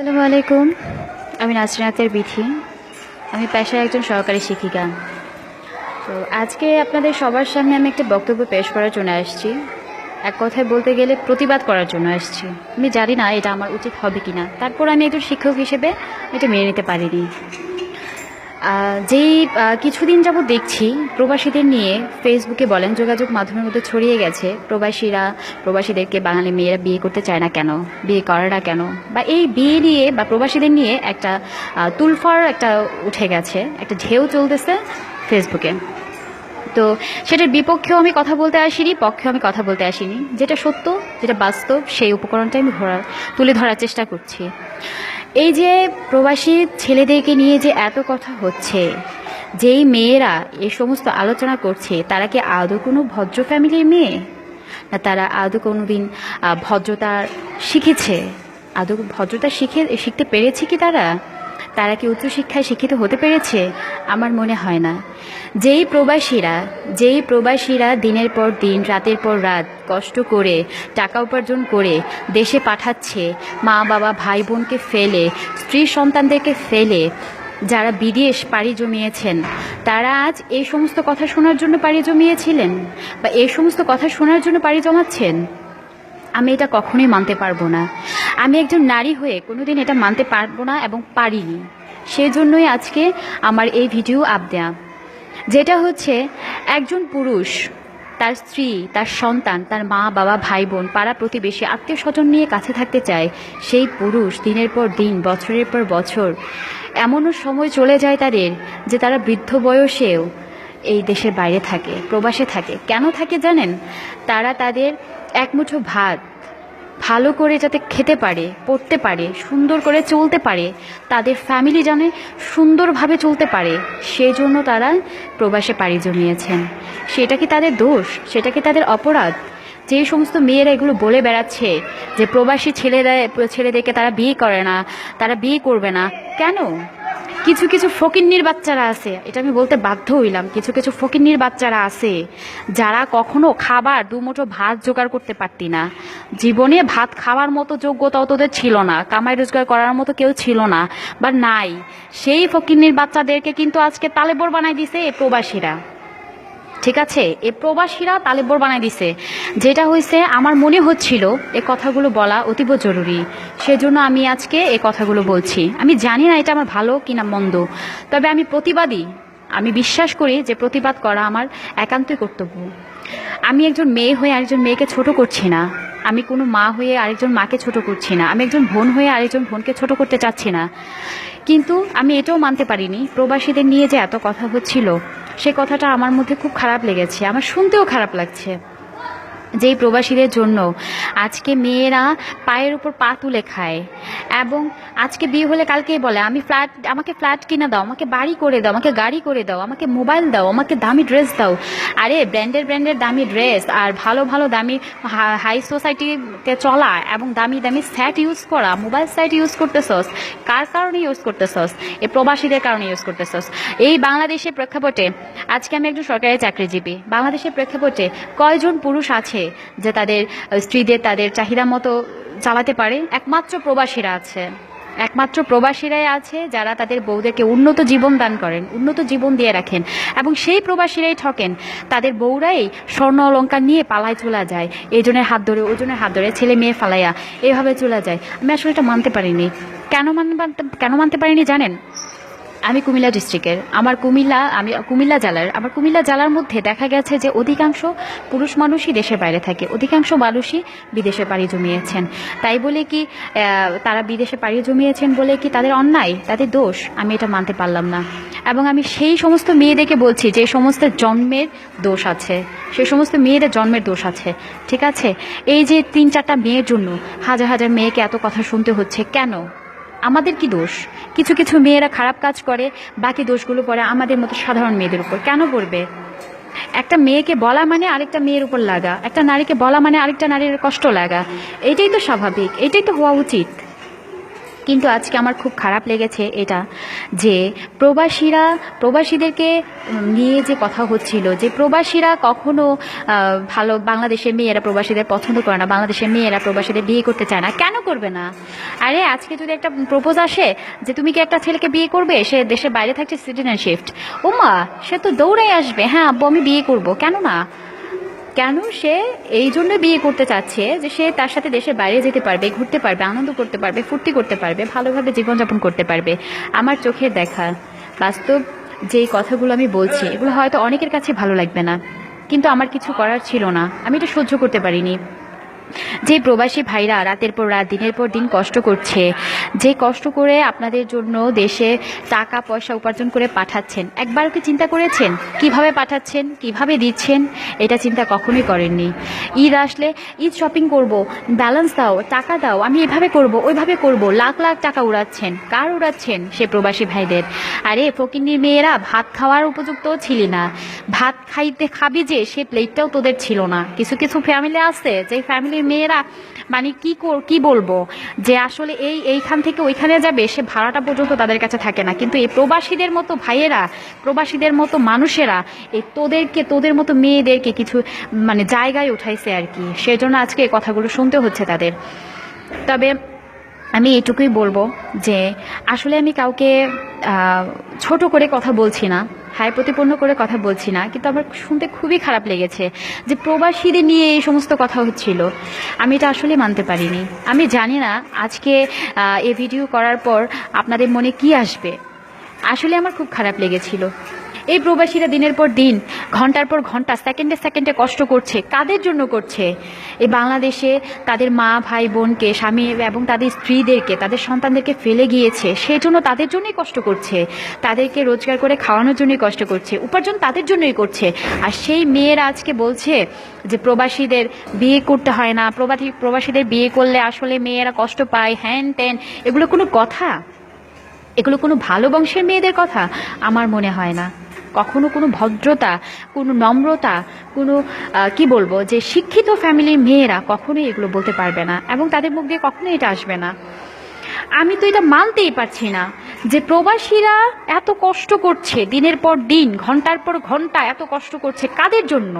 আসসালামু আলাইকুম। আমি নাসরিন আক্তার বিথি। আমি পেশায় একজন সহকারী শিক্ষিকা। তো আজকে আপনাদের সবার সামনে আমি একটা বক্তব্য পেশ করার জন্য আসছি। এক কথায় বলতে গেলে প্রতিবাদ করার জন্য আসছি। আমি জানি না এটা আমার উচিত হবে কিনা, তারপর আমি একজন শিক্ষক হিসেবে এটা মেনে নিতে পারিনি। যেই কিছুদিন যাবত দেখছি প্রবাসীদের নিয়ে ফেসবুকে বলেন যোগাযোগ মাধ্যমের মধ্যে ছড়িয়ে গেছে প্রবাসীদেরকে বাঙালি মেয়েরা বিয়ে করতে চায় না কেন, বিয়ে করে না কেন, বা এই বিয়ে নিয়ে বা প্রবাসীদের নিয়ে একটা তুলফার একটা উঠে গেছে, একটা ঢেউ চলতেছে ফেসবুকে। তো সেটার বিপক্ষেও আমি কথা বলতে আসিনি, পক্ষেও আমি কথা বলতে আসিনি। যেটা সত্য, যেটা বাস্তব, সেই উপকরণটাই আমি তুলে ধরার চেষ্টা করছি। এই যে প্রবাসী ছেলেদেরকে নিয়ে যে এত কথা হচ্ছে, যেই মেয়েরা এই সমস্ত আলোচনা করছে, তারা কি আদৌ কোনো ভদ্র ফ্যামিলির মেয়ে, না তারা আদৌ কোনো দিন ভদ্রতা শিখেছে? আদৌ ভদ্রতা শিখতে পেরেছে কি তারা কি উচ্চশিক্ষায় শিক্ষিত হতে পেরেছে? আমার মনে হয় না। যেই প্রবাসীরা দিনের পর দিন, রাতের পর রাত কষ্ট করে টাকা উপার্জন করে দেশে পাঠাচ্ছে, মা বাবা ভাই বোনকে ফেলে, স্ত্রী সন্তানদেরকে ফেলে, যারা বিদেশ পাড়ি জমিয়েছেন, তারা আজ এই সমস্ত কথা শোনার জন্য পাড়ি জমিয়েছিলেন বা এই সমস্ত কথা শোনার জন্য পাড়ি জমাচ্ছেন? আমি এটা কখনোই মানতে পারবো না। আমি একজন নারী হয়ে কোনোদিন এটা মানতে পারবো না এবং পারিনি। সেজন্যই আজকে আমার এই ভিডিও দেয়া, যেটা হচ্ছে একজন পুরুষ তার স্ত্রী, তার সন্তান, তার মা বাবা ভাই বোন, পাড়া প্রতিবেশী, আত্মীয় স্বজন নিয়ে কাছে থাকতে চায়। সেই পুরুষ দিনের পর দিন, বছরের পর বছর, এমনও সময় চলে যায় তাদের যে তারা বৃদ্ধ বয়সেও এই দেশের বাইরে থাকে, প্রবাসে থাকে। কেন থাকে জানেন? তারা তাদের একমুঠো ভাত ভালো করে যাতে খেতে পারে, পড়তে পারে, সুন্দর করে চলতে পারে, তাদের ফ্যামিলি যেন সুন্দরভাবে চলতে পারে, সেই জন্য তারা প্রবাসে পাড়ি জমিয়েছেন। সেটা কি তাদের দোষ? সেটা কি তাদের অপরাধ? যে সমস্ত মেয়েরা এগুলো বলে বেড়াচ্ছে যে প্রবাসী ছেলেদেরকে তারা বিয়ে করে না, তারা বিয়ে করবে না, কেন? কিছু কিছু ফকিন্নির বাচ্চারা আছে, এটা আমি বলতে বাধ্য হইলাম, কিছু কিছু ফকিন্নির বাচ্চারা আছে যারা কখনো খাবার দুমুঠো ভাত জোগাড় করতে পারতি না, জীবনে ভাত খাওয়ার মতো যোগ্যতাও তোদের ছিল না, কামাই রোজগার করার মতো কেউ ছিল না বা নাই। সেই ফকিন্নির বাচ্চাদেরকে কিন্তু আজকে তালেবর বানাই দিছে এই প্রবাসীরা। ঠিক আছে, এই প্রবাসীরা তালেবর বানাই দিছে। যেটা হয়েছে, আমার মনে হচ্ছিল এই কথাগুলো বলা অতীব জরুরি, সেজন্য আমি আজকে এই কথাগুলো বলছি। আমি জানি না এটা আমার ভালো কিনা মন্দ, তবে আমি প্রতিবাদী। আমি বিশ্বাস করি যে প্রতিবাদ করা আমার একান্তই কর্তব্য। আমি একজন মেয়ে হয়ে আরেকজন মেয়েকে ছোট করছি না, আমি কোনো মা হয়ে আরেকজন মাকে ছোট করছি না, আমি একজন বোন হয়ে আরেকজন বোনকে ছোট করতে চাচ্ছি না। কিন্তু আমি এটাও মানতে পারিনি প্রবাসীদের নিয়ে যে এত কথা হচ্ছিল, সে কথাটা আমার মধ্যে খুব খারাপ লেগেছে, আমার শুনতেও খারাপ লাগছে। যেই প্রবাসীদের জন্য আজকে মেয়েরা পায়ের উপর পা তুলে খায়, এবং আজকে বিয়ে হলে কালকেই বলে আমাকে ফ্ল্যাট কিনে দাও, আমাকে বাড়ি করে দাও, আমাকে গাড়ি করে দাও, আমাকে মোবাইল দাও, আমাকে দামি ড্রেস দাও। আরে ব্র্যান্ডের দামি ড্রেস আর ভালো ভালো দামি হাই সোসাইটিতে চলা এবং দামি দামি সেট ইউজ করা, মোবাইল সেট ইউজ করতেছস কার কারণে ইউজ করতেছস? এই প্রবাসীদের কারণে ইউজ করতেছস। এই বাংলাদেশের প্রেক্ষাপটে আজকে আমি একজন সরকারি চাকরিজীবী, বাংলাদেশের প্রেক্ষাপটে কয়জন পুরুষ আছে যে তাদের স্ত্রীদের তাদের চাহিদা মতো চালাতে পারে? একমাত্র প্রবাসীরাই আছে যারা তাদের বউদেরকে উন্নত জীবন দান করেন, উন্নত জীবন দিয়ে রাখেন, এবং সেই প্রবাসীরাই ঠকেন। তাদের বউরাই স্বর্ণ অলংকার নিয়ে পালায় চলে যায়, এজনের হাত ধরে ওজনের হাত ধরে, ছেলে মেয়ে ফালাইয়া এভাবে চলে যায়। আমি আসলে এটা মানতে পারিনি। কেন মানতে পারিনি জানেন? আমি কুমিল্লা ডিস্ট্রিক্টের, আমি কুমিল্লা জেলার মধ্যে দেখা গেছে যে অধিকাংশ পুরুষ মানুষই দেশের বাইরে থাকে, অধিকাংশ মানুষই বিদেশে পাড়ি জমিয়েছেন। তাই বলে কি তারা বিদেশে পাড়ি জমিয়েছেন বলে কি তাদের অন্যায়, তাদের দোষ? আমি এটা মানতে পারলাম না। এবং আমি সেই সমস্ত মেয়েদেরকে বলছি যে সমস্ত জন্মের দোষ আছে, সেই সমস্ত মেয়েদের জন্মের দোষ আছে। ঠিক আছে, এই যে 3-4টা মেয়ের জন্য হাজার হাজার মেয়েকে এত কথা শুনতে হচ্ছে, কেন? আমাদের কি দোষ? কিছু কিছু মেয়েরা খারাপ কাজ করে, বাকি দোষগুলো পড়ে আমাদের মতো সাধারণ মেয়েদের উপর। কেন পড়বে? একটা মেয়েকে বলা মানে আরেকটা মেয়ের উপর লাগা, একটা নারীকে বলা মানে আরেকটা নারীর কষ্ট লাগা। এটাই তো স্বাভাবিক, এটাই তো হওয়া উচিত। কিন্তু আজকে আমার খুব খারাপ লেগেছে এটা, যে প্রবাসীদেরকে নিয়ে যে কথা হচ্ছিল, যে প্রবাসীরা কখনো ভালো, বাংলাদেশের মেয়েরা প্রবাসীদের পছন্দ করে না, বাংলাদেশের মেয়েরা প্রবাসীদের বিয়ে করতে চায় না। কেন করবে না? আরে আজকে যদি একটা প্রপোজ আসে যে তুমি কি একটা ছেলেকে বিয়ে করবে, সে দেশের বাইরে থাকছে, সিটিজেনশিপ, ওমা সে তো দৌড়ে আসবে, হ্যাঁ আব্বু আমি বিয়ে করব। কেন না? কেন সে এই জন্য বিয়ে করতে চাচ্ছে যে সে তার সাথে দেশের বাইরে যেতে পারবে, ঘুরতে পারবে, আনন্দ করতে পারবে, ফুর্তি করতে পারবে, ভালোভাবে জীবনযাপন করতে পারবে। আমার চোখের দেখা বাস্তব যেই কথাগুলো আমি বলছি, এগুলো হয়তো অনেকের কাছে ভালো লাগবে না, কিন্তু আমার কিছু করার ছিল না, আমি এটা সহ্য করতে পারিনি। যে প্রবাসী ভাইরা রাতের পর রাত দিনের পর দিন কষ্ট করছে, যে কষ্ট করে আপনাদের জন্য দেশে টাকা পয়সা উপার্জন করে পাঠাচ্ছেন, একবারও কি চিন্তা করেছেন কিভাবে পাঠাচ্ছেন, কিভাবে দিচ্ছেন? এটা চিন্তা কখনোই করেননি। ঈদ আসলে ঈদ শপিং করব, ব্যালেন্স দাও, টাকা দাও, আমি এভাবে করব ওইভাবে করব, লাখ লাখ টাকা উড়াচ্ছেন। কার উড়াচ্ছেন? সে প্রবাসী ভাইদের। আরে ফকিন্নির মেয়েরা, ভাত খাওয়ার উপযুক্তও ছিলি না, ভাত খাবি যে সে প্লেটটাও তোদের ছিল না। কিছু কিছু ফ্যামিলি আছে যে ফ্যামিলির মেয়েরা মানে কি বলবো, যে আসলে এইখান থেকে ওইখানে যাবে, সে ভাড়াটা পর্যন্ত তাদের কাছে থাকে না। কিন্তু এই প্রবাসীদের মতো ভাইয়েরা, প্রবাসীদের মতো মানুষেরা এই তোদের মতো মেয়েদেরকে কিছু মানে জায়গায় উঠাইছে আর কি, সেজন্য আজকে এই কথাগুলো শুনতে হচ্ছে তাদের। তবে আমি এটুকুই বলবো যে আসলে আমি কাউকে ছোট করে কথা বলছি না, হায় প্রতিপন্ন করে কথা বলছি না, কিন্তু আমার শুনতে খুবই খারাপ লেগেছে যে প্রবাসীদের নিয়ে এই সমস্ত কথা হচ্ছিল। আমি এটা আসলে মানতে পারিনি। আমি জানি না আজকে এই ভিডিও করার পর আপনাদের মনে কি আসবে। আসলে আমার খুব খারাপ লেগেছিল। এই প্রবাসীরা দিনের পর দিন, ঘন্টার পর ঘন্টা, সেকেন্ডে সেকেন্ডে কষ্ট করছে। কাদের জন্য করছে? এই বাংলাদেশে তাদের মা ভাই বোনকে, স্বামী এবং তাদের স্ত্রীদেরকে, তাদের সন্তানদেরকে ফেলে গিয়েছে, সেই জন্য তাদের জন্যই কষ্ট করছে। তাদেরকে রোজগার করে খাওয়ানোর জন্যই কষ্ট করছে, উপার্জন তাদের জন্যই করছে। আর সেই মেয়েরা আজকে বলছে যে প্রবাসীদের বিয়ে করতে হয় না, প্রবাসীদের বিয়ে করলে আসলে মেয়েরা কষ্ট পায়, হ্যান ত্যান। এগুলো কোনো কথা? এগুলো কোনো ভালো বংশের মেয়েদের কথা? আমার মনে হয় না। কখনো কোনো ভদ্রতা, কোনো নম্রতা, কোনো কি বলবো, যে শিক্ষিত ফ্যামিলির মেয়েরা কখনোই এগুলো বলতে পারবে না, এবং তাদের মুখ দিয়ে কখনোই এটা আসবে না। আমি তো এটা মানতেই পারছি না যে প্রবাসীরা এত কষ্ট করছে, দিনের পর দিন, ঘন্টার পর ঘন্টা এত কষ্ট করছে। কাদের জন্য?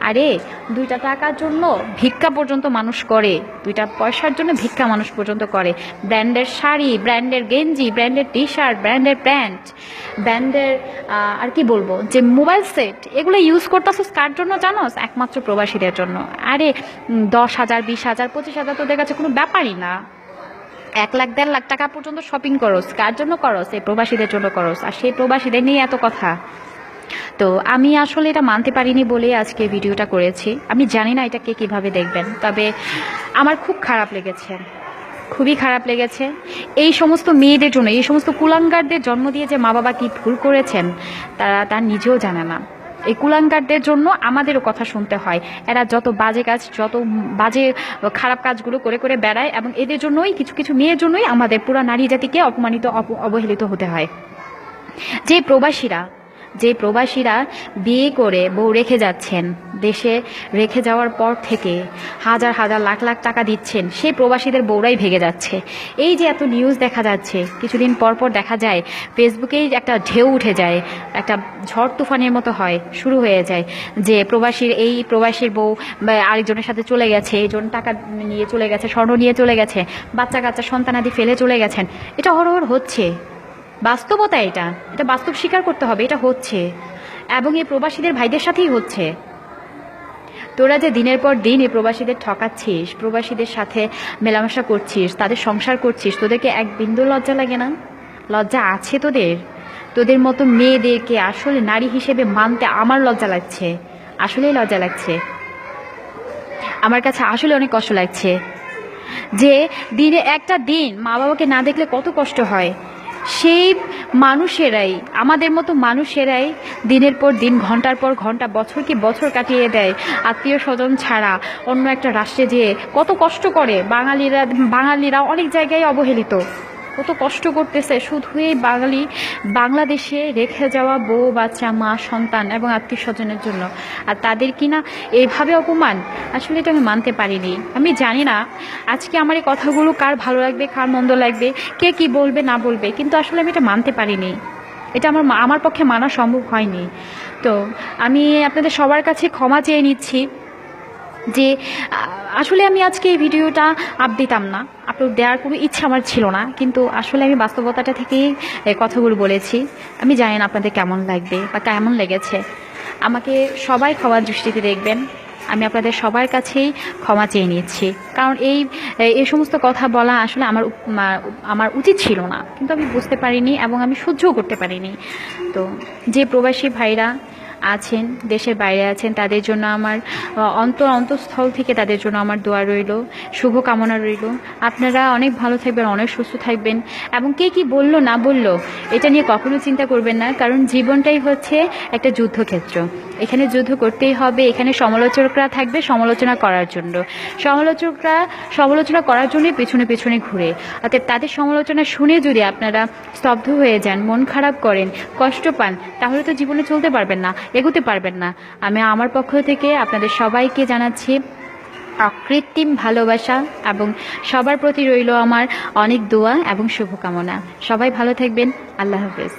আরে 2টা টাকার জন্য ভিক্ষা পর্যন্ত মানুষ করে, 2টা পয়সার জন্য ভিক্ষা মানুষ পর্যন্ত করে। ব্র্যান্ডের শাড়ি, ব্র্যান্ডের গেঞ্জি, ব্র্যান্ডের টি শার্ট, ব্র্যান্ডের প্যান্ট, ব্র্যান্ডের আর কি বলবো, যে মোবাইল সেট, এগুলো ইউজ করতেছো কার জন্য জানোস? একমাত্র প্রবাসীদের জন্য। আরে 10,000, 20,000, 25,000 তোদের কাছে কোনো ব্যাপারই না। 1 লাখ 1.5 লাখ টাকা পর্যন্ত শপিং করস, কার জন্য করস? এই প্রবাসীদের জন্য করস। আর সেই প্রবাসীদের নিয়ে এত কথা। তো আমি আসলে এটা মানতে পারিনি বলে আজকে ভিডিওটা করেছি। আমি জানি না এটাকে কিভাবে দেখবেন, তবে আমার খুব খারাপ লেগেছে, খুবই খারাপ লেগেছে। এই সমস্ত মেয়েদের জন্য, এই সমস্ত কুলাঙ্গারদের জন্ম দিয়ে যে মা বাবা কি ভুল করেছেন তার নিজেও জানে না। এই কুলাঙ্গারদের জন্য আমাদেরও কথা শুনতে হয়। এরা যত বাজে কাজ, যত বাজে খারাপ কাজগুলো করে করে বেড়ায়, এবং এদের জন্যই, কিছু কিছু মেয়ের জন্যই আমাদের পুরো নারী জাতিকে অপমানিত, অবহেলিত হতে হয়। যে প্রবাসীরা বিয়ে করে বউ রেখে যাচ্ছেন, দেশে রেখে যাওয়ার পর থেকে হাজার হাজার লাখ লাখ টাকা দিচ্ছেন, সেই প্রবাসীদের বউরাই ভেগে যাচ্ছে। এই যে এত নিউজ দেখা যাচ্ছে, কিছুদিন পর পর দেখা যায় ফেসবুকেই একটা ঢেউ উঠে যায়, একটা ঝড় তুফানের মতো হয়, শুরু হয়ে যায় যে প্রবাসীর বউ আরেকজনের সাথে চলে গেছে, এইজন টাকা নিয়ে চলে গেছে, স্বর্ণ নিয়ে চলে গেছে, বাচ্চা কাচ্চা সন্তানাদি ফেলে চলে গেছেন। এটা হরহর হচ্ছে, বাস্তবতা। এটা বাস্তব স্বীকার করতে হবে, এটা হচ্ছে, এবং এই প্রবাসীদের ভাইদের সাথেই হচ্ছে। তোরা যে দিনের পর দিন এই প্রবাসীদের ঠকাচ্ছিস, প্রবাসীদের সাথে মেলামেশা করছিস, তাদের সংসার করছিস, তোদেরকে এক বিন্দু লজ্জা লাগে না? লজ্জা আছে তোদের? তোদের মতো মেয়েদেরকে আসলে নারী হিসেবে মানতে আমার লজ্জা লাগছে, আসলেই লজ্জা লাগছে। আমার কাছে আসলে অনেক কষ্ট লাগছে যে দিনে একটা দিন মা বাবাকে না দেখলে কত কষ্ট হয়। সেই মানুষেরাই, আমাদের মতো মানুষেরাই দিনের পর দিন, ঘন্টার পর ঘন্টা, বছর কি বছর কাটিয়ে দেয় আত্মীয় স্বজন ছাড়া অন্য একটা রাষ্ট্রে যেয়ে কত কষ্ট করে। বাঙালিরা অনেক জায়গায় অবহেলিত, কত কষ্ট করতেছে শুধু এই বাংলাদেশে রেখে যাওয়া বউ বাচ্চা মা সন্তান এবং আত্মীয় স্বজনের জন্য, আর তাদের কিনা এইভাবে অপমান। আসলে এটা আমি মানতে পারিনি। আমি জানি না আজকে আমার এই কথাগুলো কার ভালো লাগবে কার মন্দ লাগবে, কে কি বলবে না বলবে, কিন্তু আসলে আমি এটা মানতে পারিনি। এটা আমার পক্ষে মানা সম্ভব হয়নি। তো আমি আপনাদের সবার কাছে ক্ষমা চেয়ে নিচ্ছি যে আসলে আমি আজকে এই ভিডিওটা দিতাম না, আপলোড দেওয়ার কোনো ইচ্ছা আমার ছিল না, কিন্তু আসলে আমি বাস্তবতাটা থেকেই কথাগুলো বলেছি। আমি জানি না আপনাদের কেমন লাগবে বা কেমন লেগেছে। আমাকে সবাই ক্ষমার দৃষ্টিতে দেখবেন। আমি আপনাদের সবার কাছেই ক্ষমা চেয়ে নিচ্ছি, কারণ এই সমস্ত কথা বলা আসলে আমার উচিত ছিল না, কিন্তু আমি বুঝতে পারিনি এবং আমি সহ্যও করতে পারিনি। তো যে প্রবাসী ভাইরা আছেন, দেশের বাইরে আছেন, তাদের জন্য আমার অন্তঃস্থল থেকে তাদের জন্য আমার দোয়া রইল, শুভকামনা রইল। আপনারা অনেক ভালো থাকবেন, অনেক সুস্থ থাকবেন, এবং কে কি বললো না বললো এটা নিয়ে কখনো চিন্তা করবেন না, কারণ জীবনটাই হচ্ছে একটা যুদ্ধক্ষেত্র। এখানে যুদ্ধ করতেই হবে। এখানে সমালোচকরা থাকবে সমালোচনা করার জন্য, সমালোচনা করার জন্যই পেছনে পেছনে ঘুরে। অর্থাৎ তাদের সমালোচনা শুনে যদি আপনারা স্তব্ধ হয়ে যান, মন খারাপ করেন, কষ্ট পান, তাহলে তো জীবনে চলতে পারবেন না, এগোতে পারবেন না। আমি আমার পক্ষ থেকে আপনাদের সবাইকে জানাচ্ছি অকৃত্রিম ভালোবাসা, এবং সবার প্রতি রইল আমার অনেক দোয়া এবং শুভকামনা। সবাই ভালো থাকবেন। আল্লাহ হাফেজ।